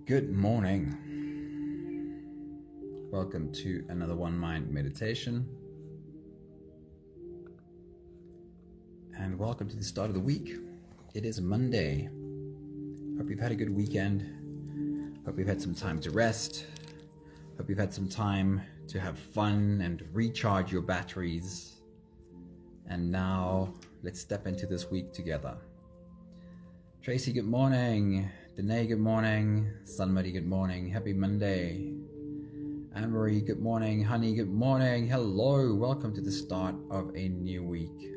Good morning. Welcome to another One Mind meditation. And welcome to the start of the week. It is Monday. Hope you've had a good weekend. Hope you've had some time to rest. Hope you've had some time to have fun and recharge your batteries. And now let's step into this week together. Tracy, good morning. Danae, good morning. Sunmuddy, good morning. Happy Monday. Anne-Marie, good morning. Honey, good morning. Hello. Welcome to the start of a new week.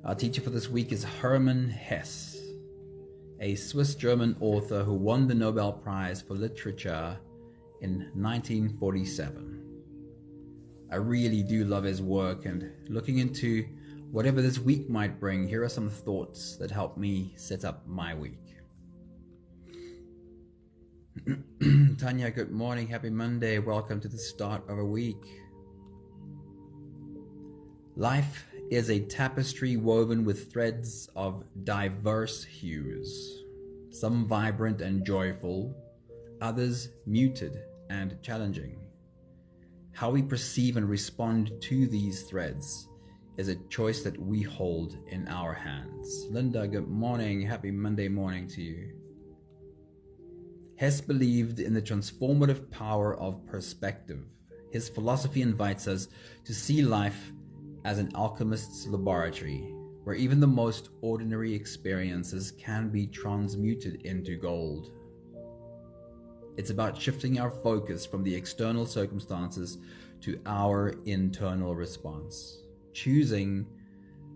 Our teacher for this week is Hermann Hesse, a Swiss-German author who won the Nobel Prize for Literature in 1947. I really do love his work, and looking into whatever this week might bring, here are some thoughts that help me set up my week. Tanya, good morning. Happy Monday. Welcome to the start of a week. Life is a tapestry woven with threads of diverse hues, some vibrant and joyful, others muted and challenging. How we perceive and respond to these threads is a choice that we hold in our hands. Linda, good morning. Happy Monday morning to you. Hesse believed in the transformative power of perspective. His philosophy invites us to see life as an alchemist's laboratory, where even the most ordinary experiences can be transmuted into gold. It's about shifting our focus from the external circumstances to our internal response, choosing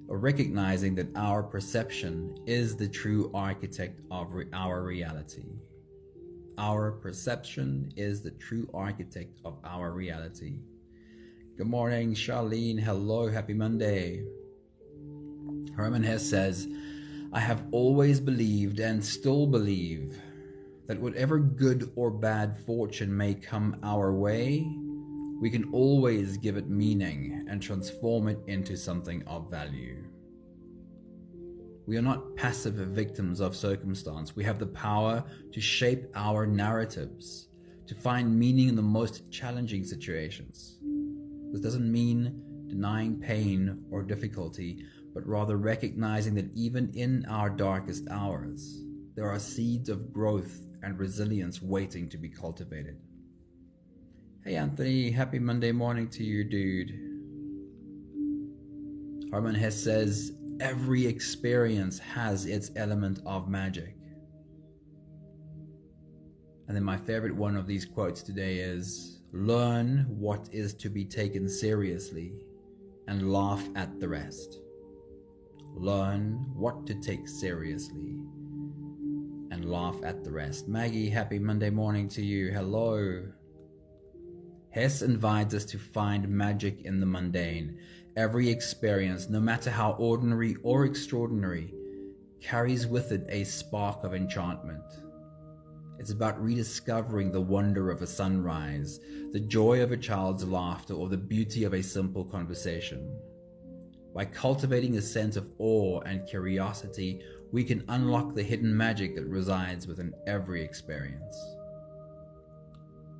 or recognizing that our perception is the true architect of our reality. Our perception is the true architect of our reality. Good morning, Charlene. Hello, happy Monday. Hermann Hesse says, I have always believed and still believe that whatever good or bad fortune may come our way, we can always give it meaning and transform it into something of value. We are not passive victims of circumstance. We have the power to shape our narratives, to find meaning in the most challenging situations. This doesn't mean denying pain or difficulty, but rather recognizing that even in our darkest hours, there are seeds of growth and resilience waiting to be cultivated. Hey Anthony, happy Monday morning to you, dude. Hermann Hesse says, every experience has its element of magic. And then my favorite one of these quotes today is, learn what is to be taken seriously and laugh at the rest. Learn what to take seriously and laugh at the rest. Maggie, happy Monday morning to you. Hello. Hesse invites us to find magic in the mundane. Every experience, no matter how ordinary or extraordinary, carries with it a spark of enchantment. It's about rediscovering the wonder of a sunrise, the joy of a child's laughter, or the beauty of a simple conversation. By cultivating a sense of awe and curiosity, we can unlock the hidden magic that resides within every experience.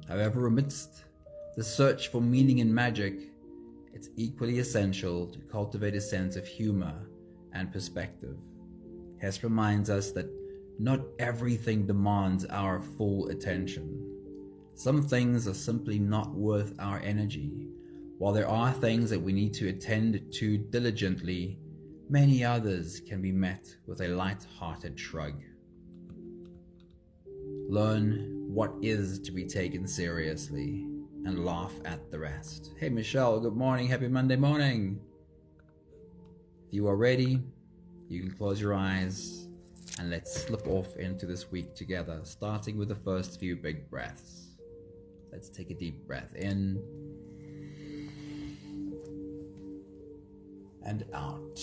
However, amidst the search for meaning and magic, it's equally essential to cultivate a sense of humor and perspective. Hesse reminds us that not everything demands our full attention. Some things are simply not worth our energy. While there are things that we need to attend to diligently, many others can be met with a light-hearted shrug. Learn what is to be taken seriously and laugh at the rest. Hey Michelle, good morning, happy Monday morning. If you are ready, you can close your eyes and let's slip off into this week together, starting with the first few big breaths. Let's take a deep breath in and out.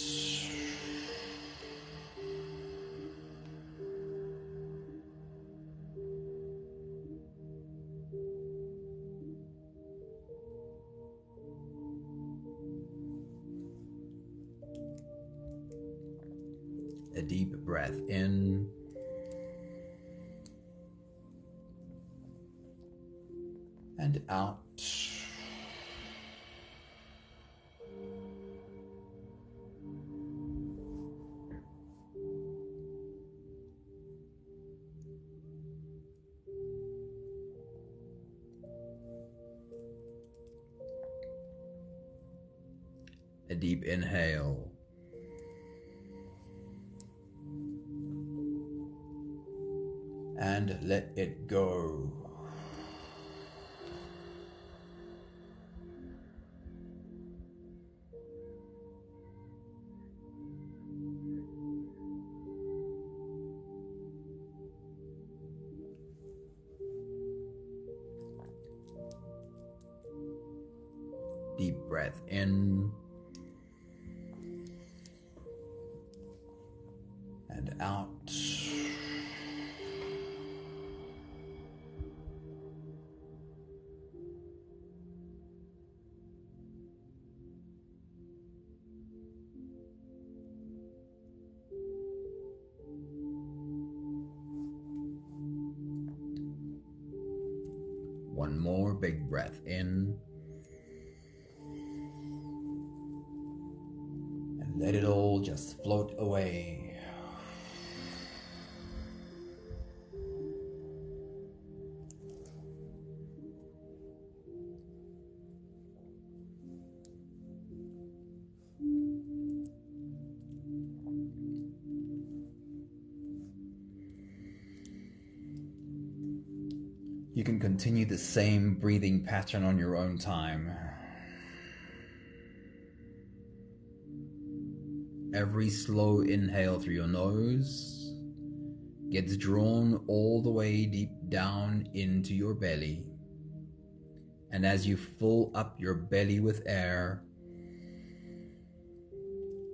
A deep breath in and out. A deep inhale. And let it go. Deep breath in and out. One more big breath in. And let it all just float away. You can continue the same breathing pattern on your own time. Every slow inhale through your nose gets drawn all the way deep down into your belly. And as you fill up your belly with air,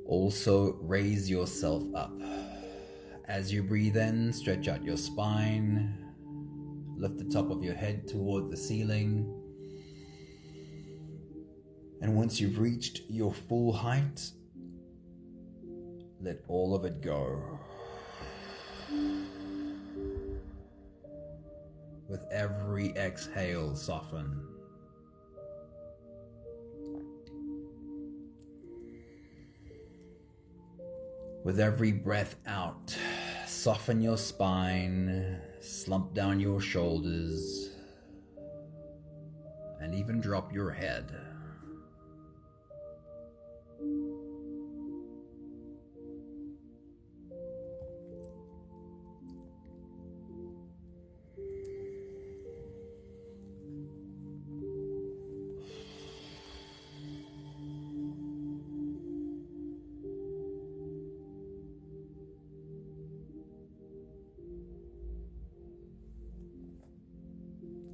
also raise yourself up. As you breathe in, stretch out your spine. Lift the top of your head toward the ceiling. And once you've reached your full height, let all of it go. With every exhale, soften. With every breath out, soften your spine, slump down your shoulders, and even drop your head.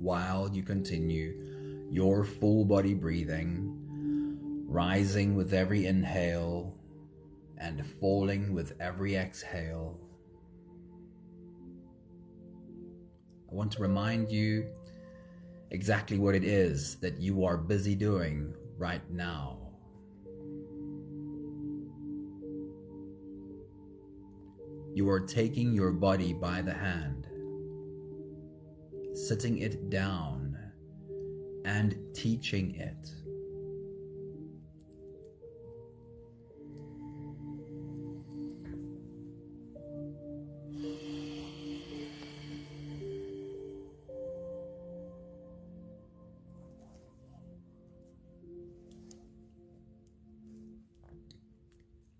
While you continue your full body breathing, rising with every inhale and falling with every exhale, I want to remind you exactly what it is that you are busy doing right now. You are taking your body by the hand, sitting it down and teaching it.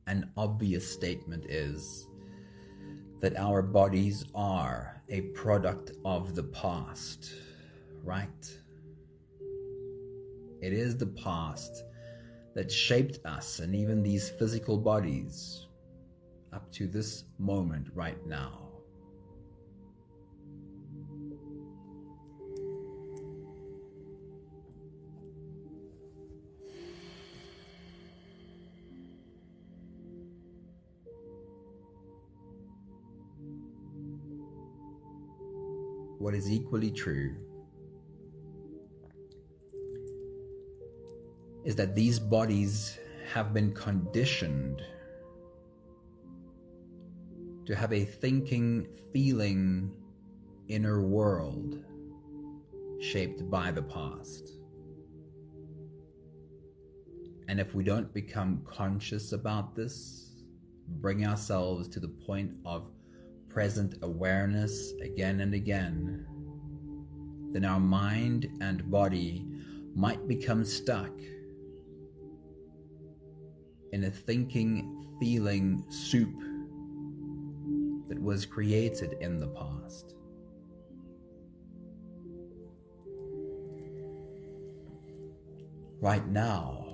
An obvious statement is that our bodies are a product of the past, right? It is the past that shaped us and even these physical bodies up to this moment right now. What is equally true is that these bodies have been conditioned to have a thinking, feeling inner world shaped by the past. And if we don't become conscious about this, bring ourselves to the point of present awareness again and again, then our mind and body might become stuck in a thinking, feeling soup that was created in the past. Right now,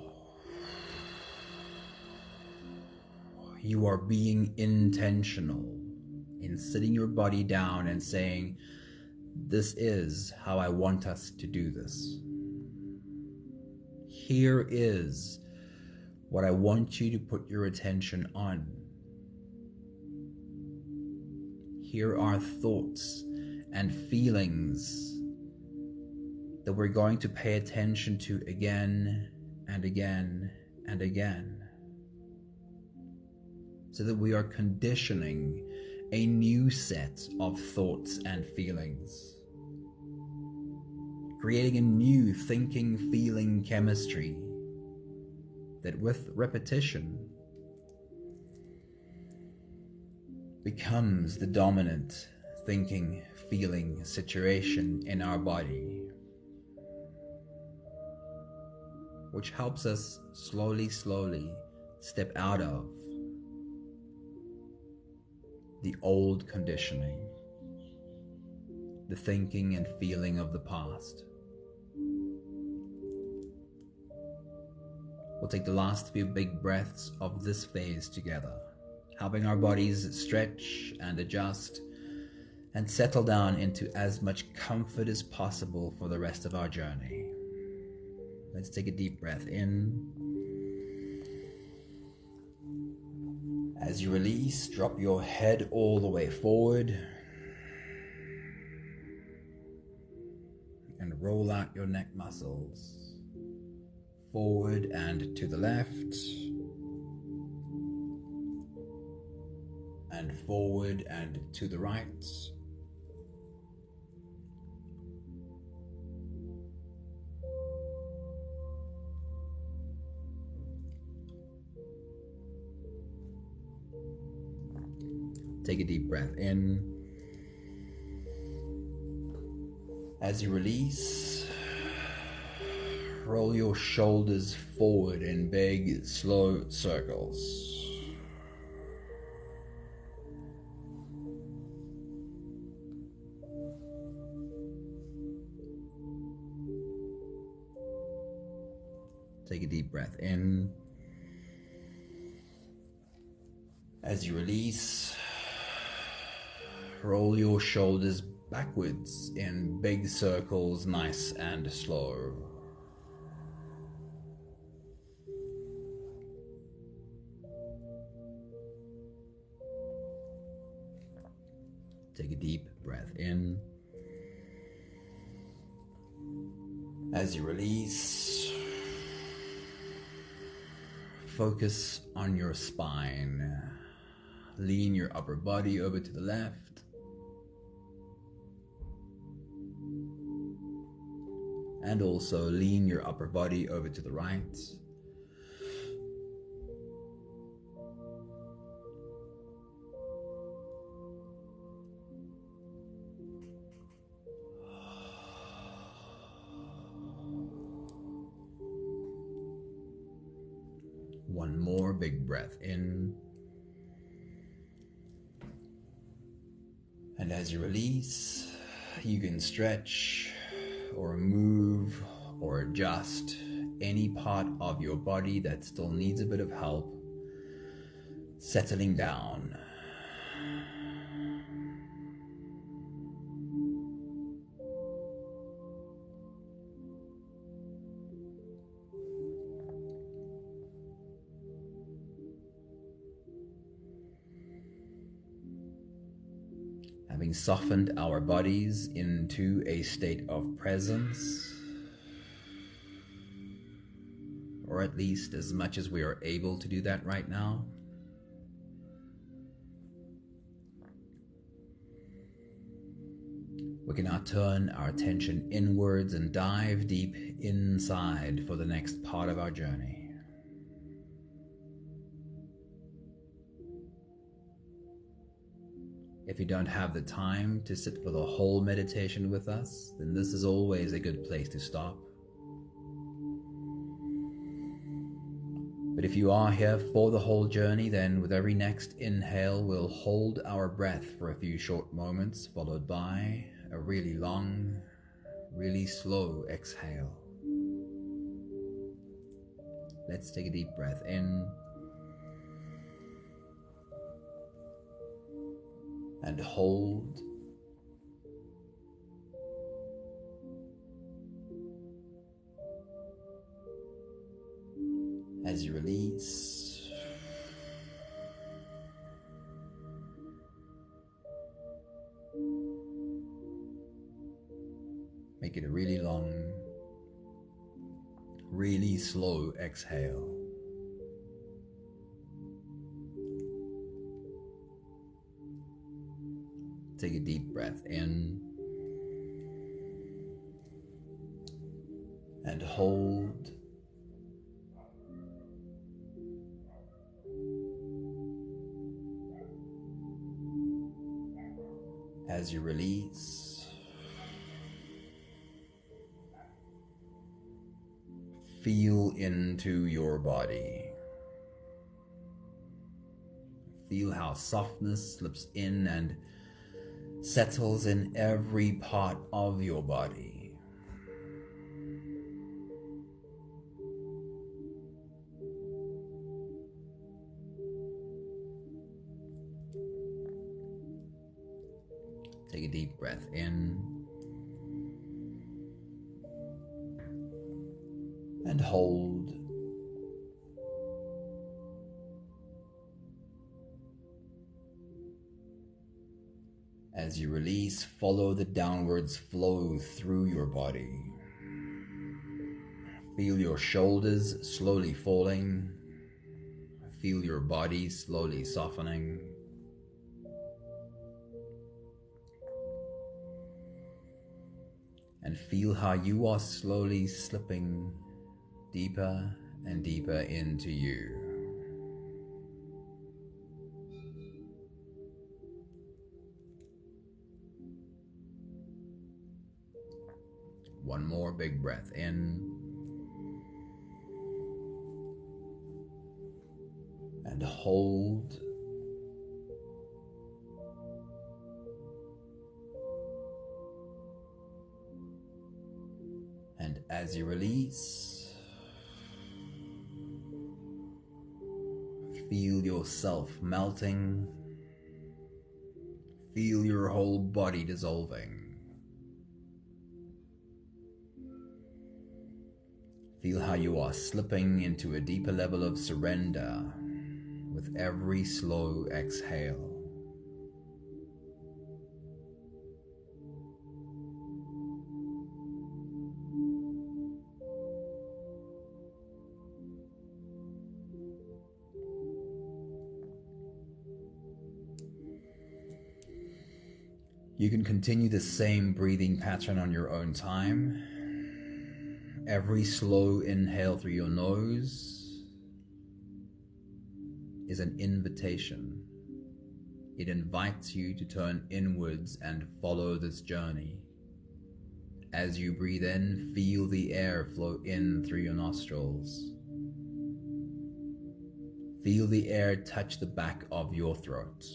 you are being intentional in sitting your body down and saying, this is how I want us to do this. Here is what I want you to put your attention on. Here are thoughts and feelings that we're going to pay attention to again and again and again, so that we are conditioning a new set of thoughts and feelings, creating a new thinking, feeling chemistry that with repetition becomes the dominant thinking, feeling situation in our body, which helps us slowly step out of the old conditioning, the thinking and feeling of the past. We'll take the last few big breaths of this phase together, helping our bodies stretch and adjust and settle down into as much comfort as possible for the rest of our journey. Let's take a deep breath in. As you release, drop your head all the way forward and roll out your neck muscles forward and to the left and forward and to the right. Take a deep breath in. As you release, roll your shoulders forward in big, slow circles. Take a deep breath in. As you release, roll your shoulders backwards in big circles, nice and slow. Take a deep breath in. As you release, focus on your spine. Lean your upper body over to the left. And also lean your upper body over to the right. One more big breath in. And as you release, you can stretch or move or adjust any part of your body that still needs a bit of help settling down. Having softened our bodies into a state of presence, or at least as much as we are able to do that right now, We can now turn our attention inwards and dive deep inside for the next part of our journey. If you don't have the time to sit for the whole meditation with us, then this is always a good place to stop. But if you are here for the whole journey, then with every next inhale, we'll hold our breath for a few short moments, followed by a really long, really slow exhale. Let's take a deep breath in and hold. As you release, make it a really long, really slow exhale. Take a deep breath in and hold. As you release, feel into your body. Feel how softness slips in and settles in every part of your body. Take a deep breath in and hold. As you release, follow the downwards flow through your body. Feel your shoulders slowly falling. Feel your body slowly softening. And feel how you are slowly slipping deeper and deeper into you. One more big breath in and hold. And as you release, feel yourself melting. Feel your whole body dissolving. Feel how you are slipping into a deeper level of surrender with every slow exhale. You can continue the same breathing pattern on your own time. Every slow inhale through your nose is an invitation. It invites you to turn inwards and follow this journey. As you breathe in, feel the air flow in through your nostrils. Feel the air touch the back of your throat.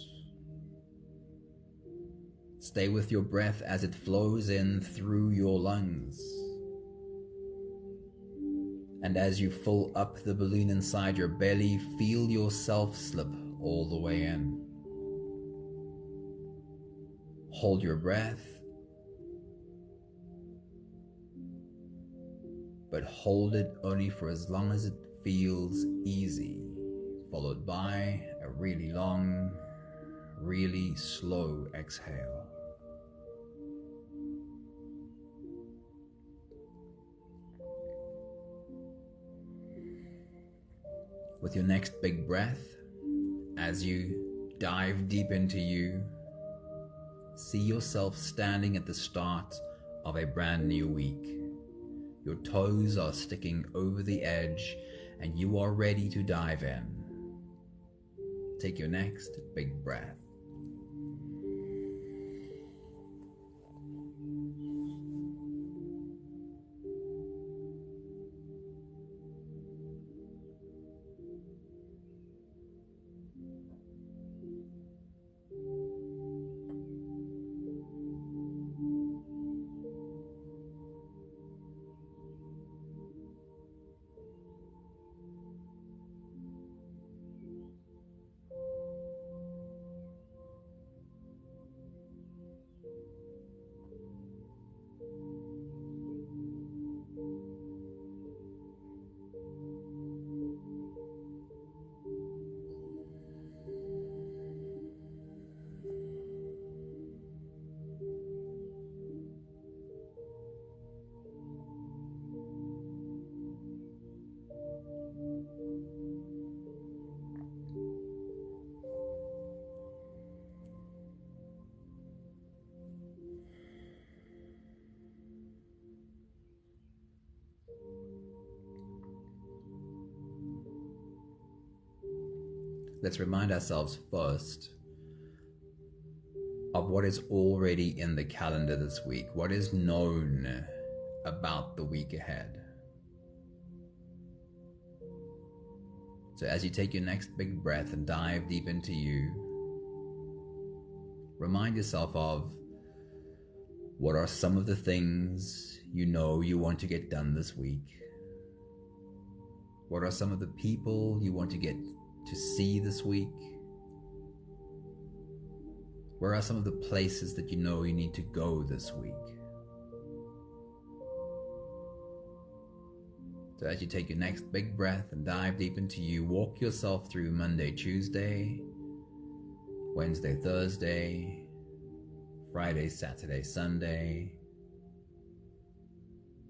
Stay with your breath as it flows in through your lungs. And as you fill up the balloon inside your belly, feel yourself slip all the way in. Hold your breath, but hold it only for as long as it feels easy, followed by a really long, really slow exhale. With your next big breath, as you dive deep into you, See yourself standing at the start of a brand new week. Your toes are sticking over the edge and you are ready to dive in. Take your next big breath. Let's remind ourselves first of what is already in the calendar this week. What is known about the week ahead? So as you take your next big breath and dive deep into you, remind yourself of what are some of the things you know you want to get done this week. What are some of the people you want to get to see this week? Where are some of the places that you know you need to go this week? So as you take your next big breath and dive deep into you, walk yourself through Monday, Tuesday, Wednesday, Thursday, Friday, Saturday, Sunday,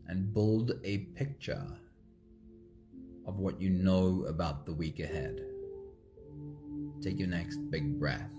and build a picture of what you know about the week ahead. Take your next big breath.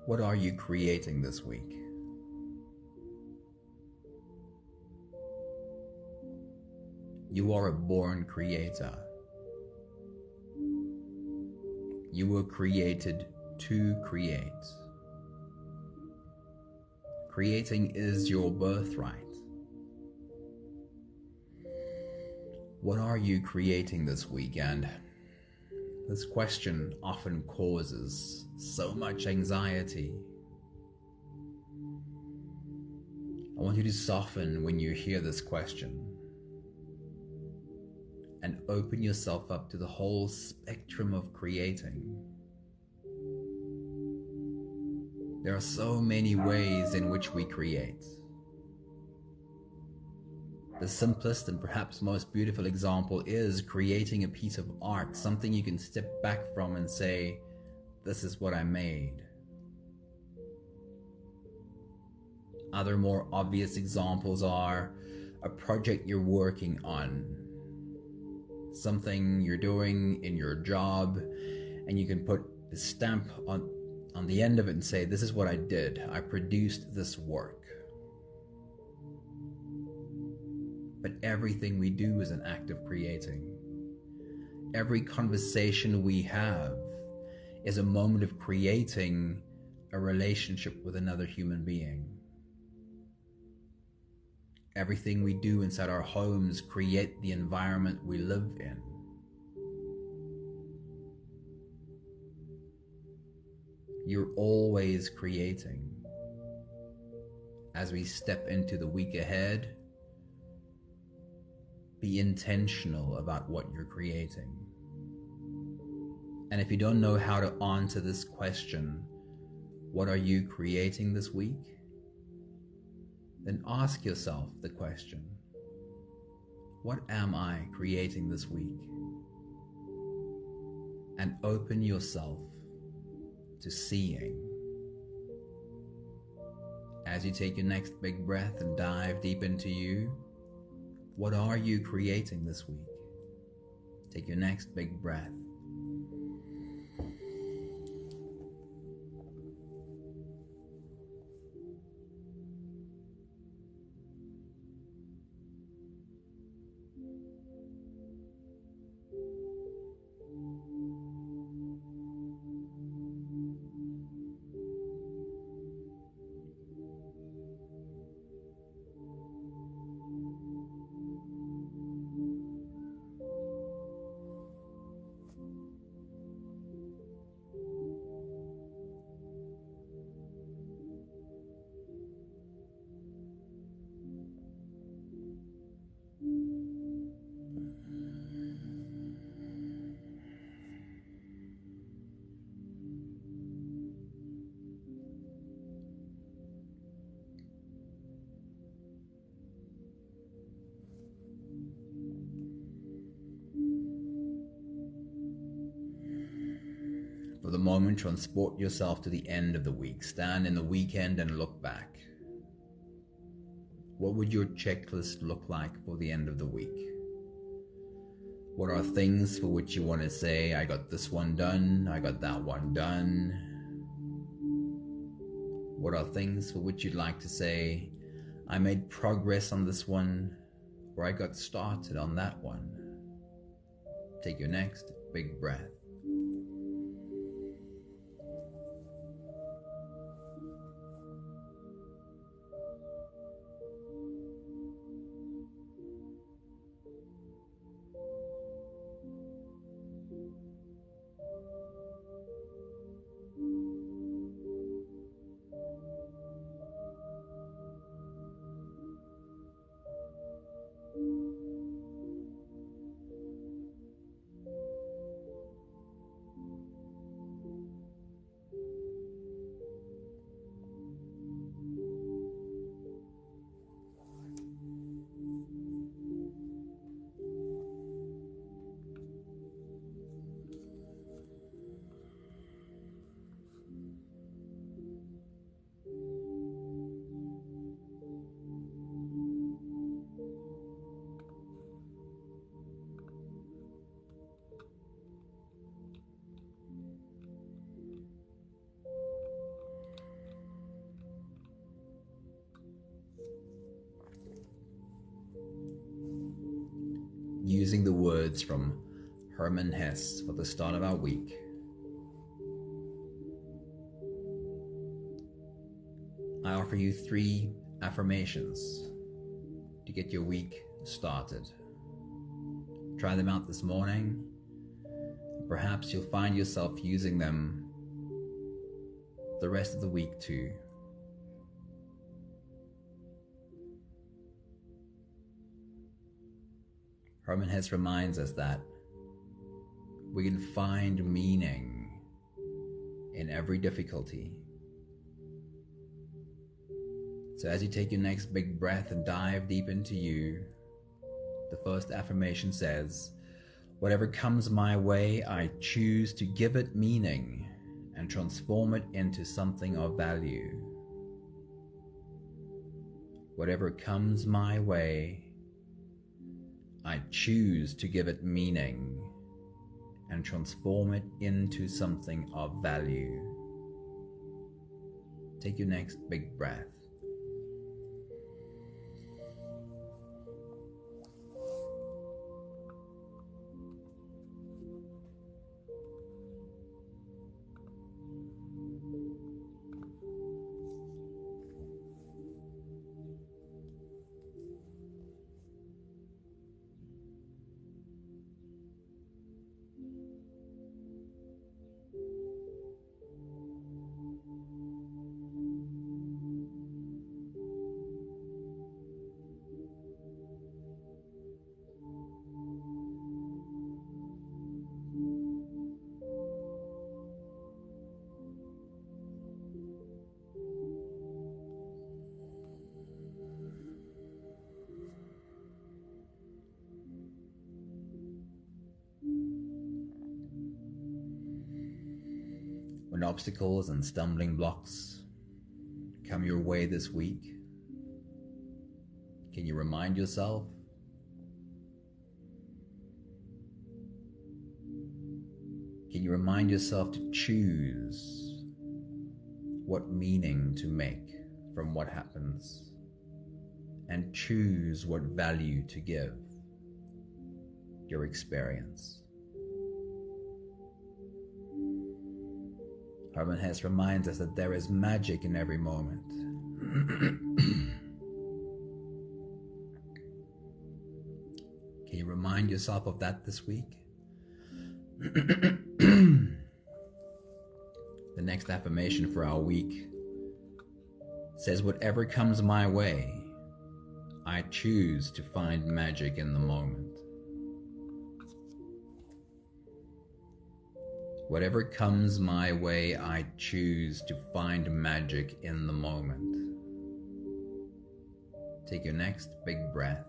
What are you creating this week? You are a born creator. You were created to create. Creating is your birthright. What are you creating this weekend? This question often causes so much anxiety. I want you to soften when you hear this question and open yourself up to the whole spectrum of creating. There are so many ways in which we create. The simplest and perhaps most beautiful example is creating a piece of art, something you can step back from and say, this is what I made. Other more obvious examples are a project you're working on, something you're doing in your job, and you can put the stamp on the end of it and say, this is what I did. I produced this work. But everything we do is an act of creating. Every conversation we have is a moment of creating a relationship with another human being. Everything we do inside our homes create the environment we live in. You're always creating. As we step into the week ahead, be intentional about what you're creating. And if you don't know how to answer this question, what are you creating this week? Then ask yourself the question, what am I creating this week? And open yourself to seeing. As you take your next big breath and dive deep into you, what are you creating this week? Take your next big breath. For the moment, transport yourself to the end of the week. Stand in the weekend and look back. What would your checklist look like for the end of the week? What are things for which you want to say, I got this one done, I got that one done? What are things for which you'd like to say, I made progress on this one, or I got started on that one? Take your next big breath. Using the words from Hermann Hesse for the start of our week, I offer you 3 affirmations to get your week started. Try them out this morning. Perhaps you'll find yourself using them the rest of the week too. Hermann Hesse reminds us that we can find meaning in every difficulty. So as you take your next big breath and dive deep into you, the first affirmation says, whatever comes my way, I choose to give it meaning and transform it into something of value. Whatever comes my way, I choose to give it meaning and transform it into something of value. Take your next big breath. When obstacles and stumbling blocks come your way this week, can you remind yourself? Can you remind yourself to choose what meaning to make from what happens, and choose what value to give your experience? Hermann Hesse reminds us that there is magic in every moment. Can you remind yourself of that this week? The next affirmation for our week says, whatever comes my way, I choose to find magic in the moment. Whatever comes my way, I choose to find magic in the moment. Take your next big breath.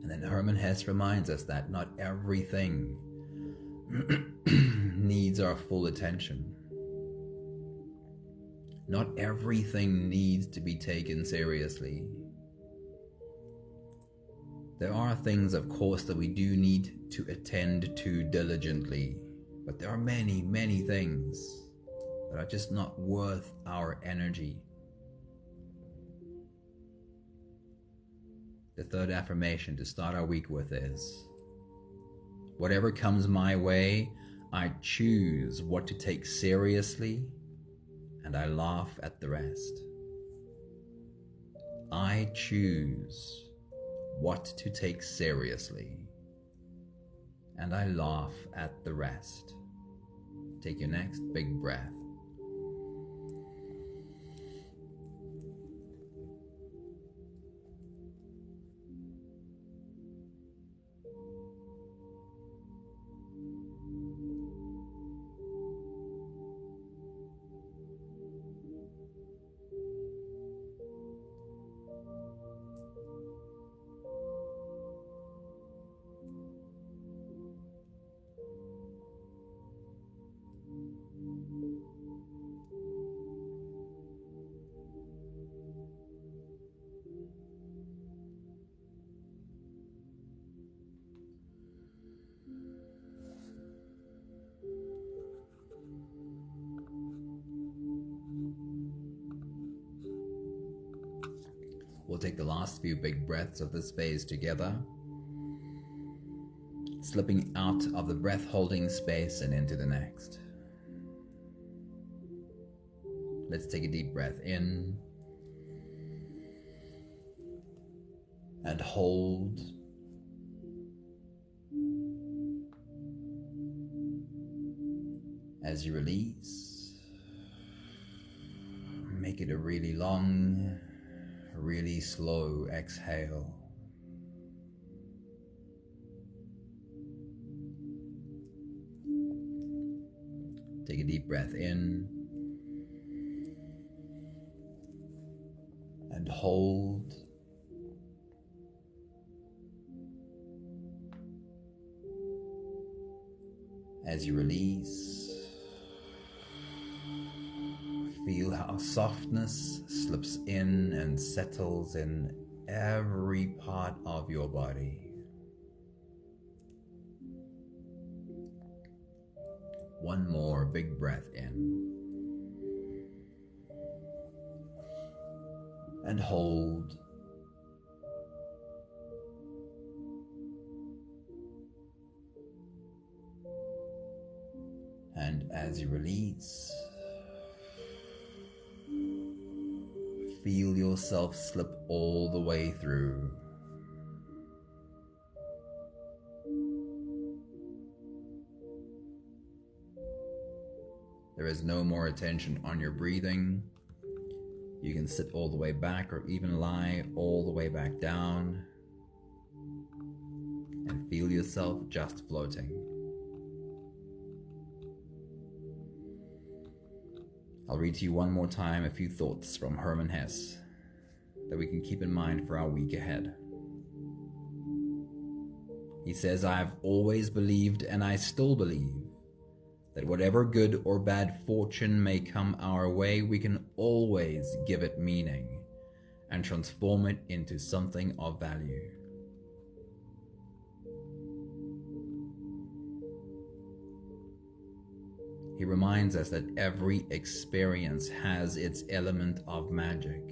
And then Hermann Hesse reminds us that not everything needs our full attention. Not everything needs to be taken seriously. There are things, of course, that we do need to attend to diligently, but there are many, many things that are just not worth our energy. The third affirmation to start our week with is, whatever comes my way, I choose what to take seriously, and I laugh at the rest. I choose what to take seriously, and I laugh at the rest. Take your next big breath. We'll take the last few big breaths of this phase together, slipping out of the breath-holding space and into the next. Let's take a deep breath in and hold As you release, make it a really long, really slow exhale. Take a deep breath in and hold. As you release, feel how softness slips in and settles in every part of your body. One more big breath in and hold. And as you release, feel yourself slip all the way through. There is no more attention on your breathing. You can sit all the way back or even lie all the way back down and feel yourself just floating. I'll read to you one more time a few thoughts from Hermann Hesse that we can keep in mind for our week ahead. He says, "I have always believed, and I still believe, that whatever good or bad fortune may come our way, we can always give it meaning and transform it into something of value." He reminds us that every experience has its element of magic.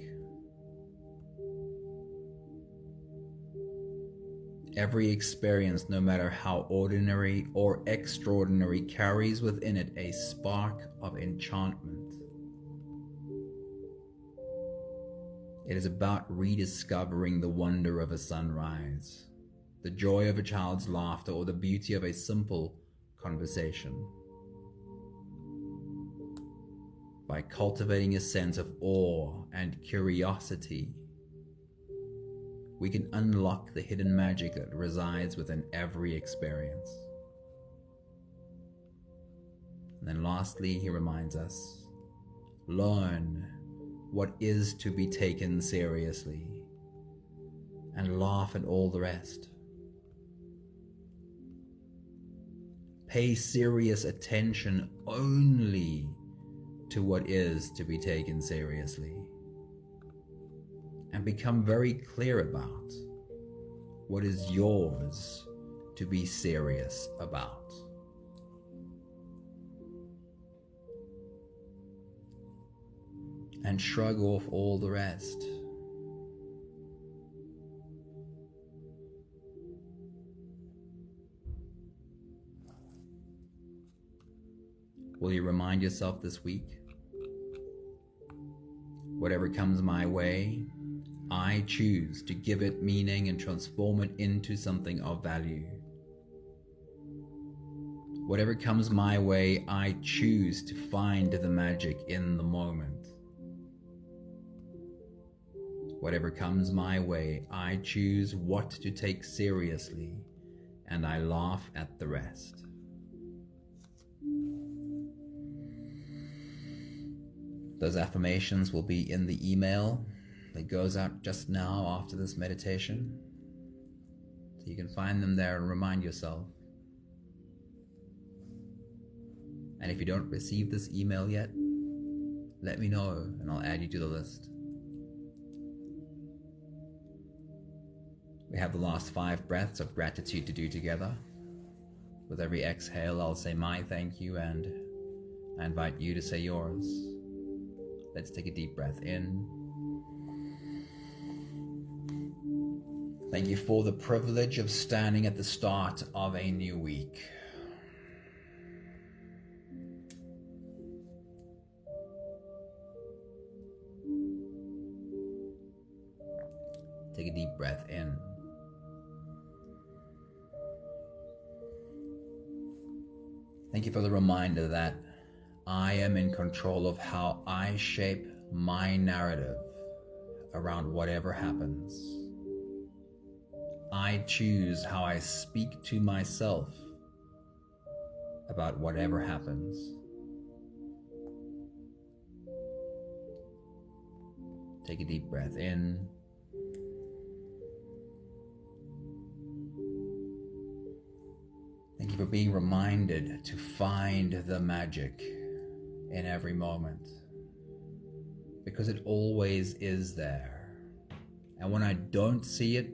Every experience, no matter how ordinary or extraordinary, carries within it a spark of enchantment. It is about rediscovering the wonder of a sunrise, the joy of a child's laughter, or the beauty of a simple conversation. By cultivating a sense of awe and curiosity, we can unlock the hidden magic that resides within every experience. And then lastly, he reminds us, learn what is to be taken seriously and laugh at all the rest. Pay serious attention only to what is to be taken seriously, and become very clear about what is yours to be serious about. And shrug off all the rest. Will you remind yourself this week? Whatever comes my way, I choose to give it meaning and transform it into something of value. Whatever comes my way, I choose to find the magic in the moment. Whatever comes my way, I choose what to take seriously, and I laugh at the rest. Those affirmations will be in the email that goes out just now after this meditation. So you can find them there and remind yourself. And if you don't receive this email yet, let me know and I'll add you to the list. We have the last 5 breaths of gratitude to do together. With every exhale, I'll say my thank you, and I invite you to say yours. Let's take a deep breath in. Thank you for the privilege of standing at the start of a new week. Take a deep breath in. Thank you for the reminder that I am in control of how I shape my narrative around whatever happens. I choose how I speak to myself about whatever happens. Take a deep breath in. Thank you for being reminded to find the magic in every moment, because it always is there. And when I don't see it,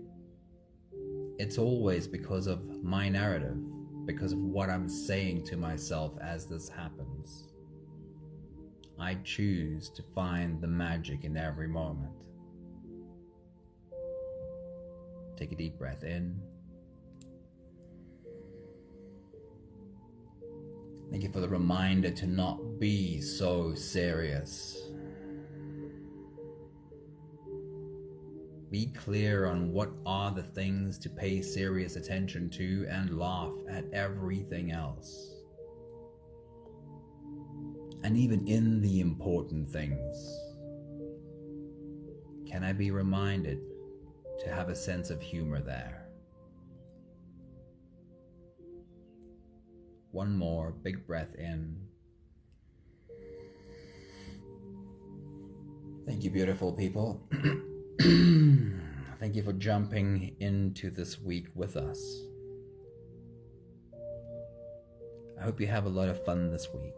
it's always because of my narrative, because of what I'm saying to myself as this happens. I choose to find the magic in every moment. Take a deep breath in. Thank you for the reminder to not be so serious. Be clear on what are the things to pay serious attention to and laugh at everything else. And even in the important things, can I be reminded to have a sense of humor there? One more big breath in. Thank you, beautiful people. Thank you for jumping into this week with us. I hope you have a lot of fun this week.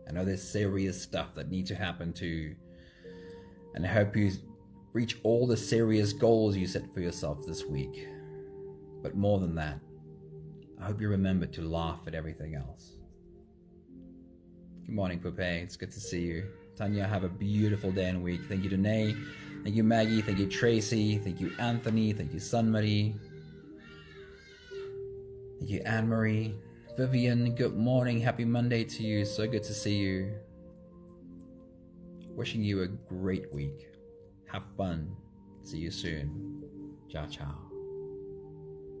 I know there's serious stuff that needs to happen too. And I hope you reach all the serious goals you set for yourself this week. But more than that, I hope you remember to laugh at everything else. Good morning, Pupe. It's good to see you. Tanya, have a beautiful day and week. Thank you, Danae. Thank you, Maggie. Thank you, Tracy. Thank you, Anthony. Thank you, Sunmarie. Thank you, Anne-Marie. Vivian, good morning. Happy Monday to you. So good to see you. Wishing you a great week. Have fun. See you soon. Ciao, ciao.